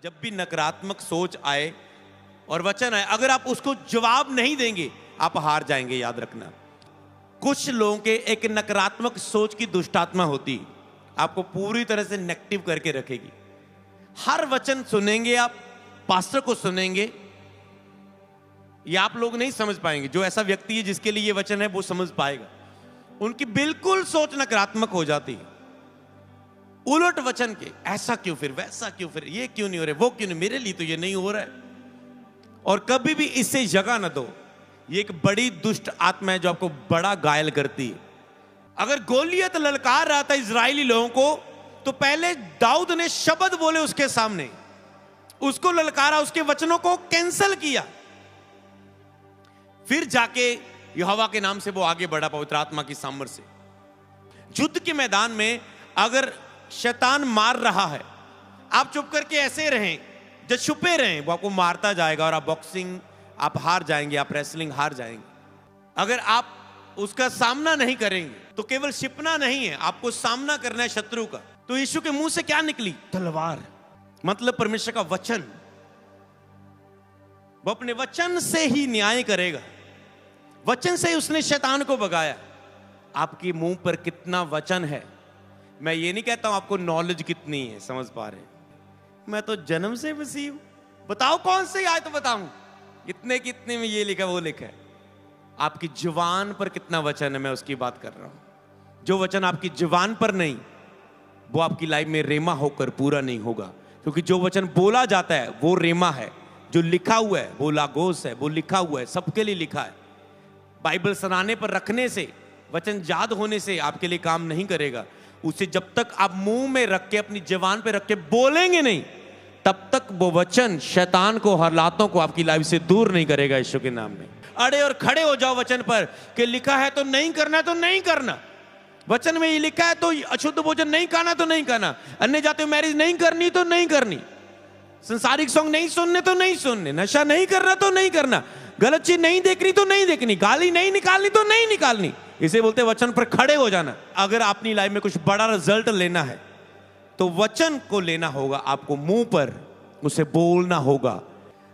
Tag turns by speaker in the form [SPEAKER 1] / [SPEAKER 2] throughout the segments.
[SPEAKER 1] जब भी नकारात्मक सोच आए और वचन आए, अगर आप उसको जवाब नहीं देंगे आप हार जाएंगे। याद रखना, कुछ लोगों के एक नकारात्मक सोच की दुष्टात्मा होती, आपको पूरी तरह से नेगेटिव करके रखेगी। हर वचन सुनेंगे आप, पास्टर को सुनेंगे, ये आप लोग नहीं समझ पाएंगे। जो ऐसा व्यक्ति है जिसके लिए ये वचन है वो समझ पाएगा। उनकी बिल्कुल सोच नकारात्मक हो जाती है, उलट वचन के। ऐसा क्यों, फिर वैसा क्यों, फिर ये क्यों नहीं हो रहा, वो क्यों नहीं, मेरे लिए तो ये नहीं हो रहा है। और कभी भी इससे जगह ना दो। ये एक बड़ी दुष्ट आत्मा है जो आपको बड़ा घायल करती है। अगर गोलियत ललकार रहा था इजरायली लोगों को, तो पहले दाऊद ने शब्द बोले उसके सामने, उसको ललकारा, उसके वचनों को कैंसिल किया, फिर जाके यहोवा के नाम से वो आगे बढ़ा पवित्र आत्मा की सामर्थ्य से। युद्ध के मैदान में अगर शैतान मार रहा है, आप चुप करके ऐसे रहें, जब छुपे रहें, वो आपको मारता जाएगा और आप बॉक्सिंग आप हार जाएंगे, आप रेसलिंग हार जाएंगे। अगर आप उसका सामना नहीं करेंगे तो केवल छिपना नहीं है, आपको सामना करना है शत्रु का। तो यीशु के मुंह से क्या निकली? तलवार, मतलब परमेश्वर का वचन। वो अपने वचन से ही न्याय करेगा, वचन से ही उसने शैतान को भगाया। आपके मुंह पर कितना वचन है। मैं ये नहीं कहता हूं आपको नॉलेज कितनी है, समझ पा रहे हैं, मैं तो जन्म से मसीह हूं। बताओ कौन सी आयत बताऊं, इतने कितने में ये लिखा वो लिखा है। आपकी जुबान पर कितना वचन है, मैं उसकी बात कर रहा हूं। जो वचन आपकी जुबान पर नहीं, वो आपकी लाइफ में रेमा होकर पूरा नहीं होगा। क्योंकि जो वचन बोला जाता है वो रेमा है, जो लिखा हुआ है वो लागोस है, वो लिखा हुआ है, सबके लिए लिखा है। बाइबल सराहने पर रखने से, वचन याद होने से आपके लिए काम नहीं करेगा। उसे जब तक आप मुंह में रख के, अपनी जुबान पे रख के बोलेंगे नहीं, तब तक वो वचन शैतान को, हालातों को आपकी लाइफ से दूर नहीं करेगा। यीशु के नाम में अड़े और खड़े हो जाओ वचन पर कि लिखा है तो नहीं करना है तो नहीं करना। वचन में ये लिखा है तो अशुद्ध भोजन नहीं खाना तो नहीं खाना, अन्य जातियों मैरिज नहीं करनी तो नहीं करनी, संसारिक सॉन्ग नहीं सुनने तो नहीं सुनने, नशा नहीं करना तो नहीं करना, गलत चीज नहीं देखनी तो नहीं देखनी, गाली नहीं निकालनी तो नहीं निकालनी। इसे बोलते वचन पर खड़े हो जाना। अगर अपनी लाइफ में कुछ बड़ा रिजल्ट लेना है तो वचन को लेना होगा, आपको मुंह पर उसे बोलना होगा।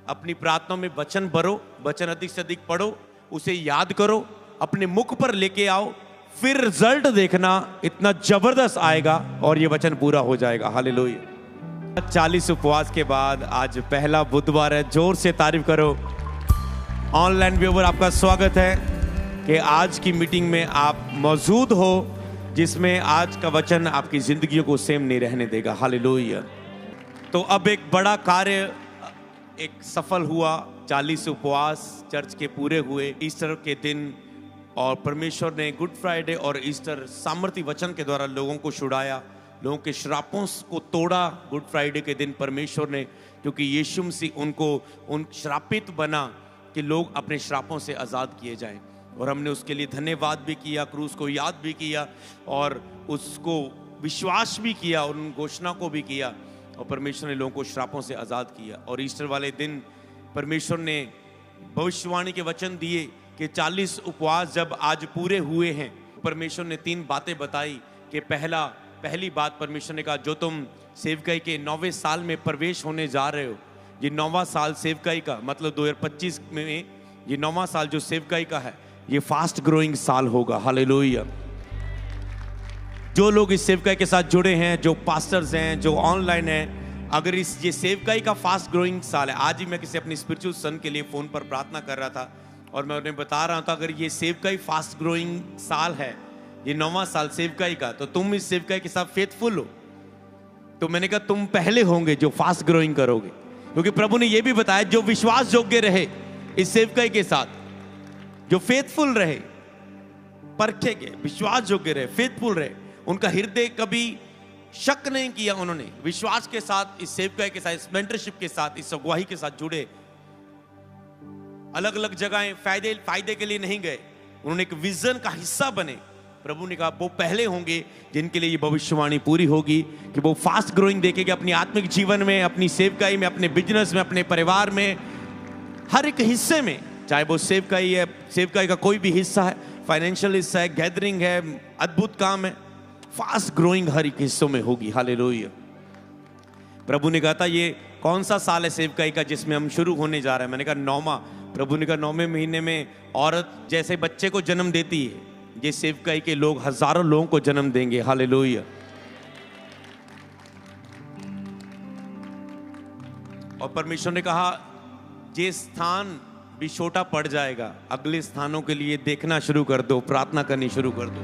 [SPEAKER 1] अपनी प्रार्थना में वचन भरो, वचन अधिक से अधिक पढ़ो, उसे याद करो, अपने मुख पर लेके आओ, फिर रिजल्ट देखना इतना जबरदस्त आएगा और ये वचन पूरा हो जाएगा। हालेलुया। 40 उपवास के बाद आज पहला बुधवार है, जोर से तारीफ करो। ऑनलाइन व्यूअर आपका स्वागत है कि आज की मीटिंग में आप मौजूद हो, जिसमें आज का वचन आपकी जिंदगी को सेम नहीं रहने देगा। हालेलुया। तो अब एक बड़ा कार्य एक सफल हुआ, 40 उपवास चर्च के पूरे हुए ईस्टर के दिन, और परमेश्वर ने गुड फ्राइडे और ईस्टर सामर्थी वचन के द्वारा लोगों को छुड़ाया, लोगों के श्रापों को तोड़ा। गुड फ्राइडे के दिन परमेश्वर ने, क्योंकि यीशु मसीह उन श्रापित बना कि लोग अपने श्रापों से आज़ाद किए जाएं। और हमने उसके लिए धन्यवाद भी किया, क्रूस को याद भी किया और उसको विश्वास भी किया और उन घोषणा को भी किया, और परमेश्वर ने लोगों को श्रापों से आज़ाद किया। और ईस्टर वाले दिन परमेश्वर ने भविष्यवाणी के वचन दिए कि 40 उपवास जब आज पूरे हुए हैं, परमेश्वर ने 3 बातें बताई कि पहली बात परमेश्वर ने कहा, जो तुम सेवकाई के 9वें साल में प्रवेश होने जा रहे हो, ये 9वां साल सेवकाई का, मतलब 2025 में ये 9वां साल जो सेवकाई का है, ये फास्ट ग्रोइंग साल होगा। हालेलुया। जो लोग इस सेवकाई के साथ जुड़े हैं, जो पास्टर्स हैं, जो ऑनलाइन हैं, अगर ये सेवकाई का फास्ट ग्रोइंग साल है, आज ही मैं किसी अपनी स्पिरिचुअल सन के लिए फोन पर प्रार्थना कर रहा था और मैं उन्हें बता रहा था, अगर ये सेवकाई फास्ट ग्रोइंग साल है, ये 9वां साल सेवकाई का, तो तुम इस सेवकाई के साथ फेथफुल हो। तो मैंने कहा तुम पहले होंगे जो फास्ट ग्रोइंग करोगे, क्योंकि प्रभु ने यह भी बताया, जो विश्वास योग्य रहे इस सेवकाई के साथ, जो फेथफुल रहे, परखे के, विश्वास योग्य रहे, फेथफुल रहे, उनका हृदय कभी शक नहीं किया, उन्होंने विश्वास के साथ इस सेवकाई के साथ, इस मेंटरशिप के साथ, इस अगुवाई के साथ जुड़े। अलग अलग जगहें फायदे के लिए नहीं गए, उन्होंने एक विजन का हिस्सा बने। प्रभु ने कहा वो पहले होंगे जिनके लिए ये भविष्यवाणी पूरी होगी कि वो फास्ट ग्रोइंग देखेंगे अपनी आत्मिक जीवन में, अपनी सेवकाई में, अपने बिजनेस में, अपने परिवार में, हर एक हिस्से में, चाहे वो सेवकाई है, सेवकाई का कोई भी हिस्सा है, फाइनेंशियल हिस्सा है, गैदरिंग है, अद्भुत काम है, फास्ट ग्रोइंग हर एक हिस्सों में होगी। हालेलुया। प्रभु ने कहा था ये कौन सा साल है सेवकाई का जिसमें हम शुरू होने जा रहे हैं? मैंने कहा 9वां। प्रभु ने कहा 9वें महीने में औरत जैसे बच्चे को जन्म देती है, ये सेवकाई के लोग हजारों लोगों को जन्म देंगे। हालेलुया। और परमेश्वर ने कहा ये स्थान भी छोटा पड़ जाएगा, अगले स्थानों के लिए देखना शुरू कर दो, प्रार्थना करनी शुरू कर दो।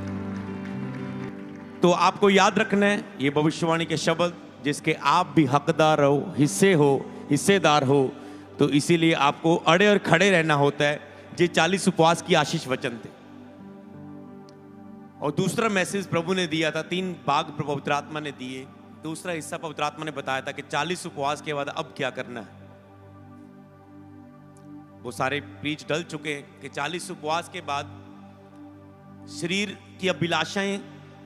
[SPEAKER 1] तो आपको याद रखना है ये भविष्यवाणी के शब्द, जिसके आप भी हकदार हो, हिस्सेदार हो। तो इसीलिए आपको अड़े और खड़े रहना होता है। ये 40 उपवास की आशीष वचन थे। और दूसरा मैसेज प्रभु ने दिया था, 3 भाग पवित्र आत्मा ने दिए। दूसरा हिस्सा पवित्र आत्मा ने बताया था कि 40 उपवास के बाद अब क्या करना है। वो सारे प्रीच डल चुके हैं कि 40 उपवास के बाद शरीर की अभिलाषाएं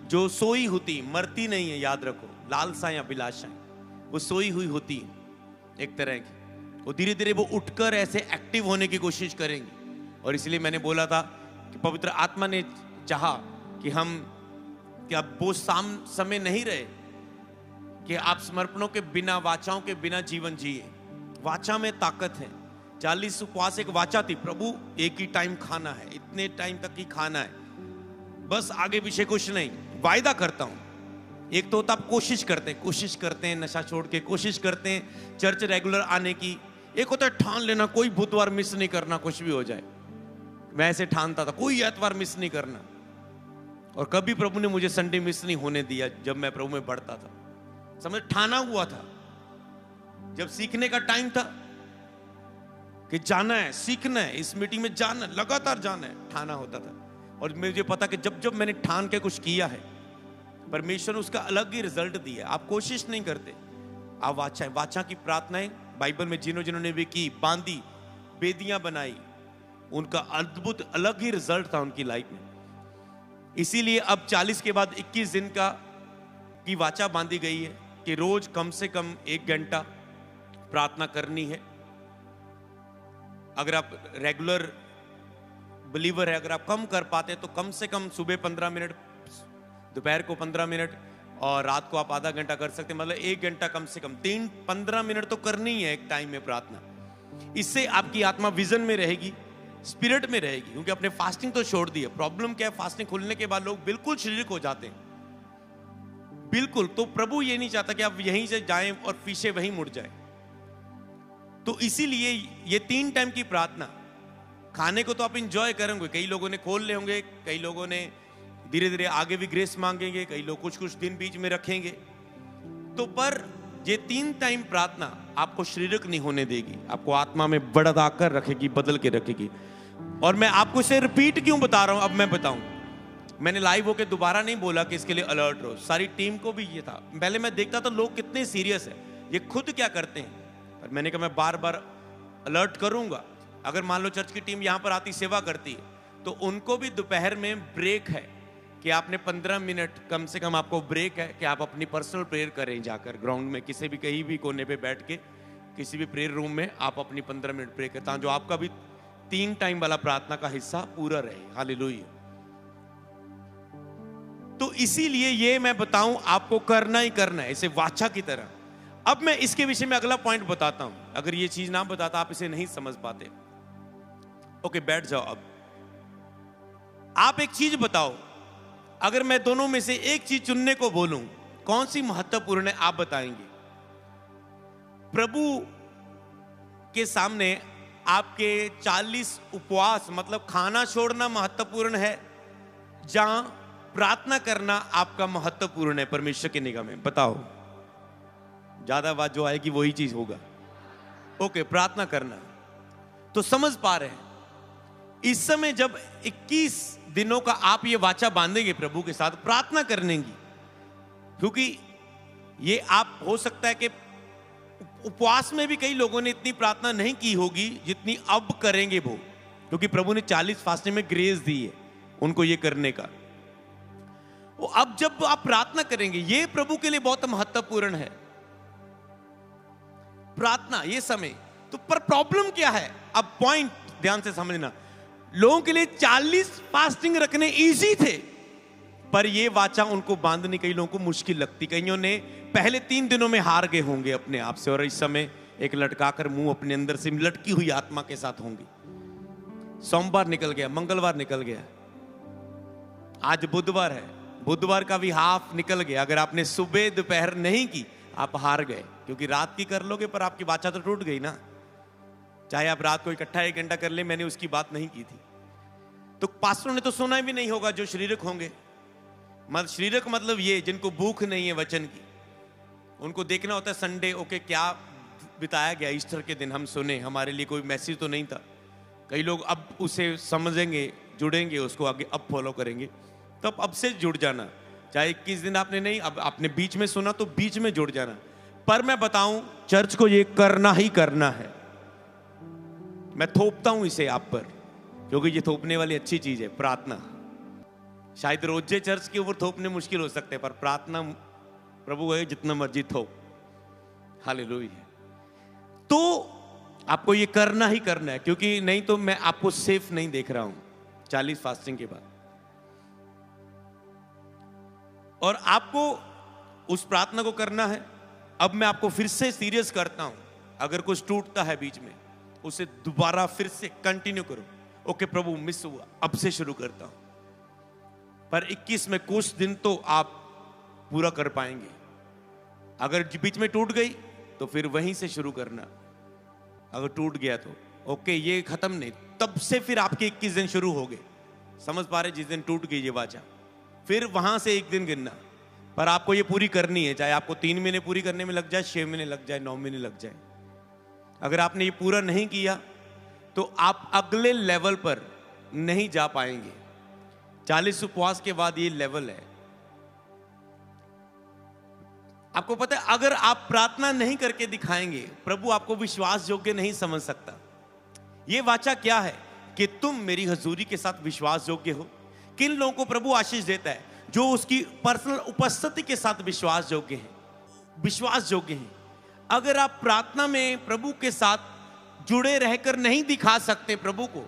[SPEAKER 1] जो सोई होती, मरती नहीं है, याद रखो, लालसाएं अभिलाषाएं वो सोई हुई होती है एक तरह की, वो धीरे धीरे वो उठकर ऐसे एक्टिव होने की कोशिश करेंगी। और इसलिए मैंने बोला था कि पवित्र आत्मा ने चाहा कि हम क्या वो समय नहीं रहे कि आप समर्पणों के बिना, वाचाओं के बिना जीवन जिए। वाचा में ताकत है। 40 उपवास एक वाचा थी, प्रभु एक ही टाइम खाना है, इतने टाइम तक ही खाना है, बस आगे पीछे कुछ नहीं, वायदा करता हूं। एक तो होता आप कोशिश करते हैं नशा छोड़ के, कोशिश करते हैं चर्च रेगुलर आने की। एक होता है ठान लेना कोई बुधवार मिस नहीं करना, कुछ भी हो जाए। मैं ऐसे ठानता था कोई एतवार मिस नहीं करना, और कभी प्रभु ने मुझे संडे मिस नहीं होने दिया जब मैं प्रभु में बढ़ता था। समझ, ठाना हुआ था। जब सीखने का टाइम था कि जाना है, सीखना है, इस मीटिंग में जाना, लगातार जाना है, ठाना होता था। और मुझे पता कि जब जब मैंने ठान के कुछ किया है, परमेश्वर ने उसका अलग ही रिजल्ट दिया। आप कोशिश नहीं करते, आप वाचा की प्रार्थनाएं बाइबल में जिन्होंने भी की, बांधी, बेदियां बनाई, उनका अद्भुत अलग ही रिजल्ट था उनकी लाइफ में। इसीलिए अब 40 के बाद 21 दिन की वाचा बांधी गई है कि रोज कम से कम 1 घंटा प्रार्थना करनी है। अगर आप रेगुलर बिलीवर है, अगर आप कम कर पाते तो कम से कम सुबह 15 मिनट, दोपहर को 15 मिनट, और रात को आप आधा घंटा कर सकते हैं। मतलब 1 घंटा कम से कम, 15 मिनट तो करनी है एक टाइम में प्रार्थना। इससे आपकी आत्मा विजन में रहेगी, स्पिरिट में रहेगी, क्योंकि आपने फास्टिंग तो छोड़ दी है। प्रॉब्लम क्या है, फास्टिंग खुलने के बाद लोग बिल्कुल शारीरिक हो जाते हैं, बिल्कुल। तो प्रभु ये नहीं चाहता कि आप यहीं से जाएं और पीछे वहीं मुड़ जाएं। तो इसीलिए ये 3 टाइम की प्रार्थना, खाने को तो आप इंजॉय करेंगे, कई लोगों ने खोल ले होंगे, कई लोगों ने धीरे धीरे आगे भी ग्रेस मांगेंगे, कई लोग कुछ कुछ दिन बीच में रखेंगे। तो पर ये 3 टाइम प्रार्थना आपको शारीरिक नहीं होने देगी, आपको आत्मा में बढ़ा कर रखेगी, बदल के रखेगी। और मैं आपको इसे रिपीट क्यों बता रहा हूं, अब मैं बताऊं। मैंने लाइव होकर दोबारा नहीं बोला कि इसके लिए अलर्ट रहो, सारी टीम को भी ये था। पहले मैं देखता था लोग कितने सीरियस है, ये खुद क्या करते हैं, पर मैंने कहा मैं बार बार अलर्ट करूंगा। अगर मान लो चर्च की टीम यहां पर आती, सेवा करती है, तो उनको भी दोपहर में ब्रेक है कि आपने 15 मिनट कम से कम आपको ब्रेक है कि आप अपनी पर्सनल प्रेयर करें, जाकर ग्राउंड में किसी भी कहीं भी कोने पे बैठ के किसी भी प्रेयर रूम में आप अपनी 15 मिनट प्रे करता हूं, जो आपका भी 3 टाइम वाला प्रार्थना का हिस्सा पूरा रहे। हालेलुया। तो इसीलिए ये मैं बताऊं आपको करना ही करना है, इसे वाचा की तरह। अब मैं इसके विषय में अगला पॉइंट बताता हूं, अगर ये चीज ना बताता आप इसे नहीं समझ पाते। ओके, बैठ जाओ। अब आप एक चीज बताओ, अगर मैं दोनों में से एक चीज चुनने को बोलूं, कौन सी महत्वपूर्ण है, आप बताएंगे। प्रभु के सामने आपके 40 उपवास मतलब खाना छोड़ना महत्वपूर्ण है, जहां प्रार्थना करना आपका महत्वपूर्ण है परमेश्वर की निगाह में? बताओ, ज्यादा बात जो आएगी वही चीज होगा। ओके, प्रार्थना करना तो समझ पा रहे हैं। इस समय जब 21 दिनों का आप ये वाचा बांधेंगे प्रभु के साथ प्रार्थना करने की, क्योंकि ये आप हो सकता है कि उपवास में भी कई लोगों ने इतनी प्रार्थना नहीं की होगी जितनी अब करेंगे वो, क्योंकि प्रभु ने 40 फास्टिंग में ग्रेस दी है उनको ये करने का। वो अब जब आप प्रार्थना करेंगे, ये प्रभु के लिए बहुत महत्वपूर्ण है प्रार्थना, ये समय। तो पर प्रॉब्लम क्या है, अब पॉइंट ध्यान से समझना। लोगों के लिए 40 फास्टिंग रखने इजी थे, पर ये वाचा उनको बांधने कई लोगों को मुश्किल लगती। कईयों ने पहले 3 दिनों में हार गए होंगे अपने आप से, और इस समय एक लटकाकर मुंह अपने अंदर से लटकी हुई आत्मा के साथ होंगे। सोमवार निकल गया, मंगलवार निकल गया, आज बुधवार है, बुधवार का भी हाफ निकल गया। अगर आपने सुबह दोपहर नहीं की, आप हार गए, क्योंकि रात की कर लोगे पर आपकी वाचा तो टूट गई ना। चाहे आप रात को इकट्ठा 1 घंटा कर ले, मैंने उसकी बात नहीं की थी। तो पास्टरों ने तो सुना भी नहीं होगा जो शारीरिक होंगे। मतलब शारीरिक मतलब ये जिनको भूख नहीं है वचन की, उनको देखना होता है संडे, ओके क्या बिताया गया ईस्टर के दिन, हम सुने, हमारे लिए कोई मैसेज तो नहीं था। कई लोग अब उसे समझेंगे, जुड़ेंगे, उसको आगे अब फॉलो करेंगे। तो अब से जुड़ जाना, चाहे 21 दिन आपने नहीं, अब आपने बीच में सुना तो बीच में जुड़ जाना। पर मैं बताऊं, चर्च को ये करना ही करना है। मैं थोपता हूं इसे आप पर, क्योंकि ये थोपने वाली अच्छी चीज है, प्रार्थना। शायद रोजे चर्च के ऊपर थोपने मुश्किल हो सकते हैं, पर प्रार्थना प्रभु है जितना मर्जी थोप। हालेलुया। तो आपको ये करना ही करना है, क्योंकि नहीं तो मैं आपको सेफ नहीं देख रहा हूं 40 फास्टिंग के बाद। और आपको उस प्रार्थना को करना है। अब मैं आपको फिर से सीरियस करता हूं, अगर कुछ टूटता है बीच में, उसे दोबारा फिर से कंटिन्यू करो। ओके प्रभु, मिस हुआ, अब से शुरू करता हूं। पर 21 में कुछ दिन तो आप पूरा कर पाएंगे। अगर बीच में टूट गई तो फिर वहीं से शुरू करना। अगर टूट गया तो ओके, ये खत्म नहीं, तब से फिर आपके 21 दिन शुरू हो गए। समझ पा रहे? जिस दिन टूट गई ये वाचा, फिर वहां से 1 दिन गिनना। पर आपको ये पूरी करनी है, चाहे आपको 3 महीने पूरी करने में लग जाए, 6 महीने लग जाए, 9 महीने लग जाए। अगर आपने ये पूरा नहीं किया तो आप अगले लेवल पर नहीं जा पाएंगे। 40 उपवास के बाद ये लेवल है। आपको पता है, अगर आप प्रार्थना नहीं करके दिखाएंगे, प्रभु आपको विश्वास योग्य नहीं समझ सकता। यह वाचा क्या है कि तुम मेरी हजूरी के साथ विश्वास योग्य हो। किन लोगों को प्रभु आशीष देता है? जो उसकी पर्सनल उपस्थिति के साथ विश्वास योग्य हैं, विश्वास योग्य हैं। अगर आप प्रार्थना में प्रभु के साथ जुड़े रहकर नहीं दिखा सकते प्रभु को,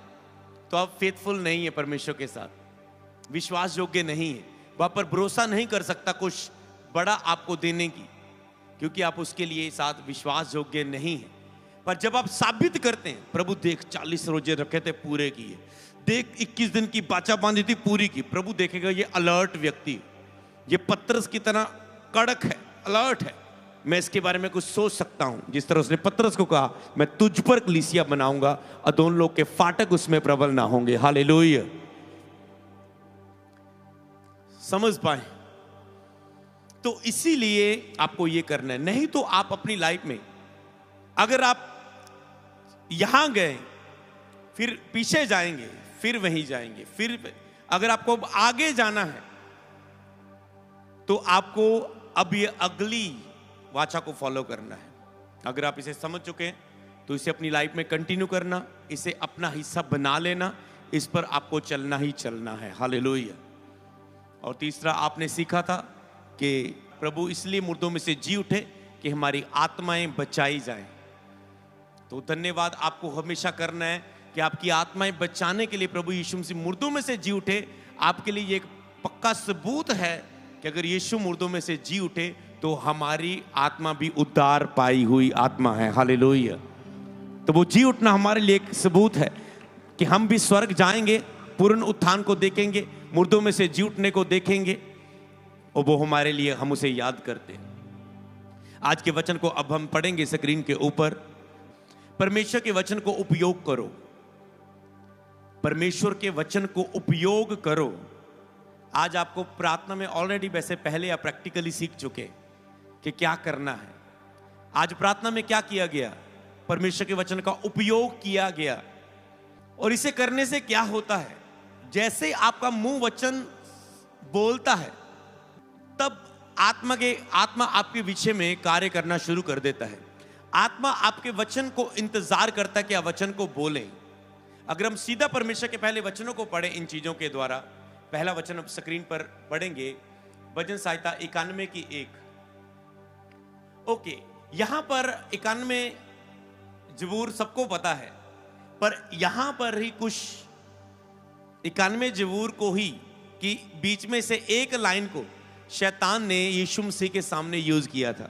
[SPEAKER 1] तो आप फेथफुल नहीं है परमेश्वर के साथ, विश्वास योग्य नहीं है। वहां पर भरोसा नहीं कर सकता कुछ बड़ा आपको देने की, क्योंकि आप उसके लिए साथ विश्वास योग्य नहीं है। पर जब आप साबित करते हैं, प्रभु देख 40 रोजे रखे थे पूरे किए, देख 21 दिन की बाचा बांधी थी पूरी की, प्रभु देखेगा ये अलर्ट व्यक्ति, ये पतरस की तरह कड़क है, अलर्ट है। मैं इसके बारे में कुछ सोच सकता हूं। जिस तरह उसने पतरस को कहा, मैं तुझ पर कलीसिया बनाऊंगा और दोनों लोग के फाटक उसमें प्रबल ना होंगे। हालेलुया। समझ पाए? तो इसीलिए आपको ये करना है। नहीं तो आप अपनी लाइफ में, अगर आप यहां गए फिर पीछे जाएंगे, फिर वहीं जाएंगे, फिर अगर आपको आगे जाना है तो आपको अब ये अगली वाचा को फॉलो करना है। अगर आप इसे समझ चुके हैं तो इसे अपनी लाइफ में कंटिन्यू करना, इसे अपना हिस्सा बना लेना, इस पर आपको चलना ही चलना है। हालेलुया। और तीसरा आपने सीखा था कि प्रभु इसलिए मुर्दों में से जी उठे कि हमारी आत्माएं बचाई जाएं। तो धन्यवाद आपको हमेशा करना है कि आपकी आत्माएं बचाने के लिए प्रभु यीशु मसीह मुर्दों में से जी उठे। आपके लिए ये एक पक्का सबूत है कि अगर यीशु मुर्दों में से जी उठे तो हमारी आत्मा भी उद्धार पाई हुई आत्मा है। हालेलुया। तो वो जी उठना हमारे लिए एक सबूत है कि हम भी स्वर्ग जाएंगे, पूर्ण उत्थान को देखेंगे, मुर्दों में से जी उठने को देखेंगे, और वो हमारे लिए, हम उसे याद करते हैं। आज के वचन को अब हम पढ़ेंगे स्क्रीन के ऊपर। परमेश्वर के वचन को उपयोग करो, परमेश्वर के वचन को उपयोग करो। आज आपको प्रार्थना में ऑलरेडी, वैसे पहले आप प्रैक्टिकली सीख चुके कि क्या करना है। आज प्रार्थना में क्या किया गया? परमेश्वर के वचन का उपयोग किया गया। और इसे करने से क्या होता है? जैसे आपका मुंह वचन बोलता है, तब आत्मा आपके विषय में कार्य करना शुरू कर देता है। आत्मा आपके वचन को इंतजार करता है कि आप वचन को बोलें। अगर हम सीधा परमेश्वर के पहले वचनों को पढ़ें इन चीजों के द्वारा, पहला वचन अब स्क्रीन पर पढ़ेंगे, भजन संहिता 91 की 1। ओके, यहां पर 91 जबूर सबको पता है, पर यहां पर ही कुछ 91 जबूर को ही कि बीच में से एक लाइन को शैतान ने यीशु मसीह के सामने यूज किया था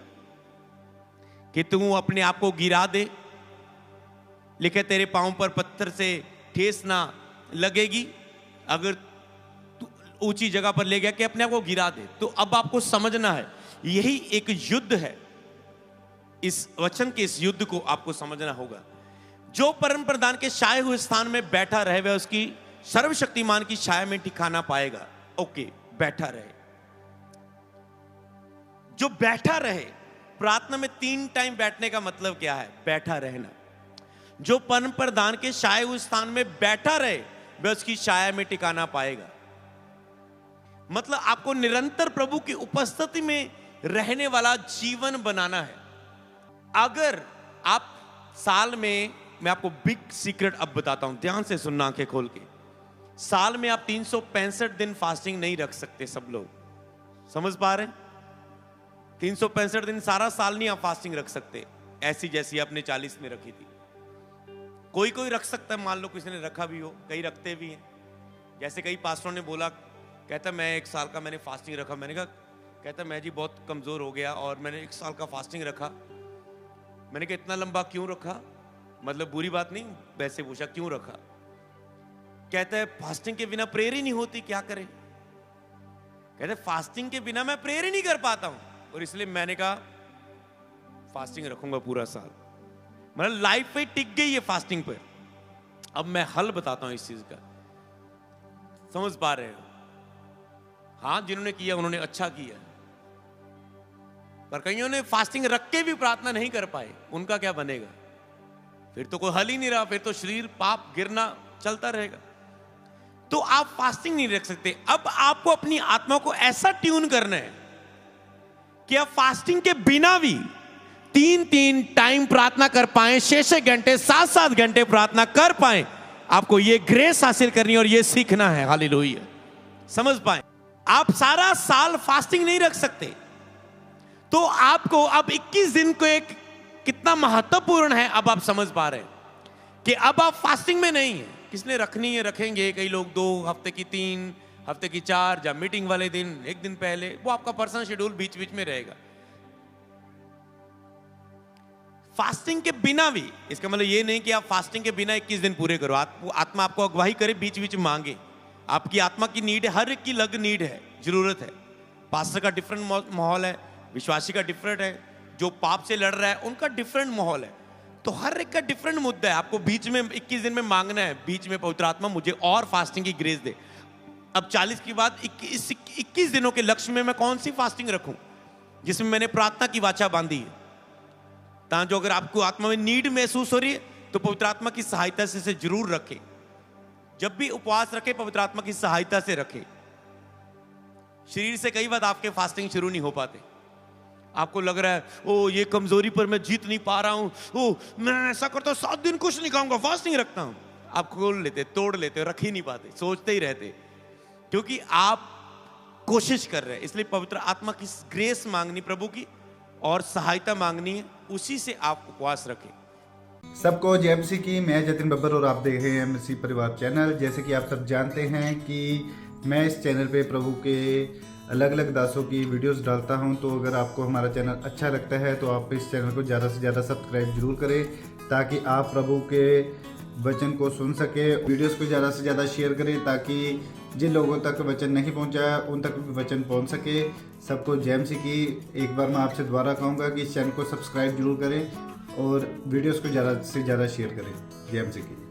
[SPEAKER 1] कि तू अपने आप को गिरा दे, लिखे तेरे पांव पर पत्थर से ठेस ना लगेगी अगर तू ऊंची जगह पर ले गया, कि अपने आप को गिरा दे। तो अब आपको समझना है, यही एक युद्ध है। इस वचन के इस युद्ध को आपको समझना होगा। जो परम प्रधान के छाए हुए स्थान में बैठा रहे वह उसकी सर्वशक्तिमान की छाया में ठिकाना पाएगा। ओके, बैठा रहे। जो बैठा रहे, प्रार्थना में 3 टाइम बैठने का मतलब क्या है? बैठा रहना। जो परम प्रधान के छाए हुए स्थान में बैठा रहे वह उसकी छाया में ठिकाना पाएगा। मतलब आपको निरंतर प्रभु की उपस्थिति में रहने वाला जीवन बनाना है। अगर आप साल में, मैं आपको बिग सीक्रेट अब बताता हूं, ध्यान से सुनना आंखें खोल के। साल में आप 365 दिन फास्टिंग नहीं रख सकते। सब लोग समझ पा रहे हैं? 365 दिन सारा साल नहीं आप फास्टिंग रख सकते, ऐसी जैसी आपने 40 में रखी थी। कोई कोई रख सकता है, मान लो किसी ने रखा भी हो, कई रखते भी हैं। जैसे कई पास्टरों ने बोला, कहता मैं 1 साल का मैंने फास्टिंग रखा। मैंने कहा, कहता मैं जी बहुत कमजोर हो गया और मैंने 1 साल का फास्टिंग रखा। मैंने कहा इतना लंबा क्यों रखा? मतलब बुरी बात नहीं, वैसे पूछा क्यों रखा। कहता है फास्टिंग के बिना प्रेयर ही नहीं होती, क्या करें? कहते फास्टिंग के बिना मैं प्रेयर ही नहीं कर पाता हूं, और इसलिए मैंने कहा फास्टिंग रखूंगा पूरा साल। मतलब लाइफ पे टिक गई है फास्टिंग पर। अब मैं हल बताता हूं इस चीज का, समझ पा रहे हो? हाँ, जिन्होंने किया उन्होंने अच्छा किया, पर कईयों ने फास्टिंग रख के भी प्रार्थना नहीं कर पाए, उनका क्या बनेगा? फिर तो कोई हल ही नहीं रहा, फिर तो शरीर पाप गिरना चलता रहेगा। तो आप फास्टिंग नहीं रख सकते। अब आपको अपनी आत्मा को ऐसा ट्यून करना है कि आप फास्टिंग के बिना भी 3-3 टाइम प्रार्थना कर पाए, 6-6 घंटे, 7-7 घंटे प्रार्थना कर पाए। आपको ये ग्रेस हासिल करनी है और ये सीखना है। हालेलुया, समझ पाए? आप सारा साल फास्टिंग नहीं रख सकते। तो आपको अब 21 दिन को एक कितना महत्वपूर्ण है, अब आप समझ पा रहे हैं कि अब आप फास्टिंग में नहीं है। किसने रखनी है रखेंगे, कई लोग 2 हफ्ते की, 3 हफ्ते की, 4, या मीटिंग वाले दिन 1 दिन पहले, वो आपका पर्सनल शेड्यूल बीच बीच में रहेगा। फास्टिंग के बिना भी, इसका मतलब ये नहीं कि आप फास्टिंग के बिना 21 दिन पूरे करो। आत्मा आपको अगुवाई करे, बीच बीच मांगे। आपकी आत्मा की नीड है, हर एक की अलग नीड है, जरूरत है। पास्टर का डिफरेंट माहौल है, विश्वासी का डिफरेंट है, जो पाप से लड़ रहा है उनका डिफरेंट माहौल है। तो हर एक का डिफरेंट मुद्दा है। आपको बीच में 21 दिन में मांगना है, बीच में पवित्र आत्मा मुझे और फास्टिंग की ग्रेस दे। अब 40 के बाद 21 दिनों के लक्ष्य में मैं कौन सी फास्टिंग रखूं जिसमें मैंने प्रार्थना की वाचा बांधी है। ताकि जो अगर आपको आत्मा में नीड महसूस हो रही है तो पवित्र आत्मा की सहायता से इसे जरूर रखें। जब भी उपवास रखे, पवित्र आत्मा की सहायता से रखें। शरीर से कई बार आपके फास्टिंग शुरू नहीं हो पाते। आपको लग रहा है ओ ये कमजोरी पर मैं जीत नहीं पा रहा हूं, ओ मैं ऐसा करता हूं 7 दिन कुछ नहीं खाऊंगा, फास्टिंग रखता हूं। आप खोल लेते, तोड़ लेते, रख ही नहीं पाते, सोचते ही रहते, क्योंकि आप कोशिश कर रहे हैं। इसलिए पवित्र आत्मा की ग्रेस मांगनी, प्रभु की और सहायता मांगनी है, उसी से आप उपवास रखें।
[SPEAKER 2] सबको जय मसीह की। मैं जतिन बब्बर और आप देख रहे हैं मसीह परिवार चैनल। जैसे कि आप सब जानते हैं कि मैं इस चैनल पे प्रभु के अलग अलग दासों की वीडियोस डालता हूं। तो अगर आपको हमारा चैनल अच्छा लगता है तो आप इस चैनल को ज़्यादा से ज़्यादा सब्सक्राइब जरूर करें, ताकि आप प्रभु के वचन को सुन सके। वीडियोस को ज़्यादा से ज़्यादा शेयर करें ताकि जिन लोगों तक वचन नहीं पहुंचा उन तक भी वचन पहुंच सके। सबको जय मसीह की। एक बार मैं आपसे दोबारा कहूँगा कि इस चैनल को सब्सक्राइब जरूर करें और वीडियोस को ज़्यादा से ज़्यादा शेयर करें। जय मसीह की।